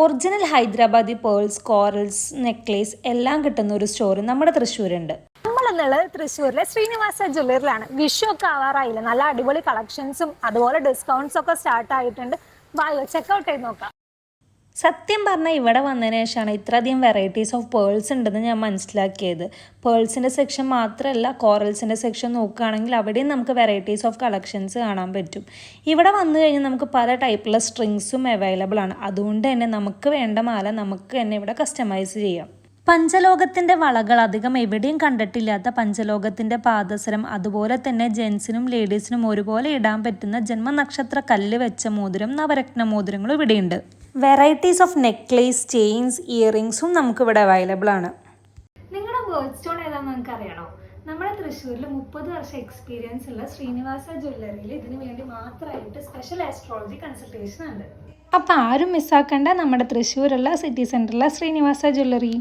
Original Hyderabadi pearls, corals, necklace എല്ലാം കിട്ടുന്ന ഒരു സ്റ്റോർ നമ്മുടെ തൃശ്ശൂരുണ്ട്. നമ്മളെന്നുള്ളത് തൃശ്ശൂരിലെ ശ്രീനിവാസ ജ്വല്ലറിയിലാണ്. വിഷു ഒക്കെ ആവാറായില്ല, നല്ല അടിപൊളി കളക്ഷൻസും അതുപോലെ ഡിസ്കൗണ്ട്സ് ഒക്കെ സ്റ്റാർട്ട് ആയിട്ടുണ്ട്. വായോ ചെക്കൗട്ട് ചെയ്ത് നോക്കാം. സത്യം പറഞ്ഞാൽ ഇവിടെ വന്നതിന് ശേഷമാണ് ഇത്രയധികം വെറൈറ്റീസ് ഓഫ് പേൾസ് ഉണ്ടെന്ന് ഞാൻ മനസ്സിലാക്കിയത്. പേൾസിൻ്റെ സെക്ഷൻ മാത്രമല്ല, കോറൽസിൻ്റെ സെക്ഷൻ നോക്കുകയാണെങ്കിൽ അവിടെയും നമുക്ക് വെറൈറ്റീസ് ഓഫ് കളക്ഷൻസ് കാണാൻ പറ്റും. ഇവിടെ വന്നു കഴിഞ്ഞാൽ നമുക്ക് പല ടൈപ്പുള്ള സ്ട്രിങ്സും അവൈലബിൾ ആണ്. അതുകൊണ്ട് തന്നെ നമുക്ക് വേണ്ട മാല നമുക്ക് തന്നെ ഇവിടെ കസ്റ്റമൈസ് ചെയ്യാം. പഞ്ചലോകത്തിൻ്റെ വളകൾ അധികം എവിടെയും കണ്ടിട്ടില്ലാത്ത പഞ്ചലോകത്തിൻ്റെ പാദസരം, അതുപോലെ തന്നെ ജെൻസിനും ലേഡീസിനും ഒരുപോലെ ഇടാൻ പറ്റുന്ന ജന്മനക്ഷത്ര കല്ല് വെച്ച മോതിരം, നവരത്ന മോതിരങ്ങളും ഇവിടെയുണ്ട്. വെറൈറ്റീസ് ഓഫ് നെക്ലേസ്, ചെയിൻസ്, ഇയറിങ്സും നമുക്കിവിടെ അവൈലബിൾ ആണ്. നിങ്ങളുടെ ബേർത്ത് സ്റ്റോൺ ഏതാണെന്ന് നിങ്ങൾക്ക് അറിയണോ? നമ്മുടെ തൃശ്ശൂരിൽ 30 വർഷം എക്സ്പീരിയൻസ് ഉള്ള ശ്രീനിവാസ ജ്വല്ലറിയിൽ ഇതിനു വേണ്ടി മാത്രമായിട്ട് സ്പെഷ്യൽ ആസ്ട്രോളജി കൺസൾട്ടേഷൻ ഉണ്ട്. അപ്പോൾ ആരും മിസ്സാക്കണ്ട നമ്മുടെ തൃശ്ശൂരുള്ള സിറ്റി സെൻറ്ററിലെ ശ്രീനിവാസ ജ്വല്ലറി.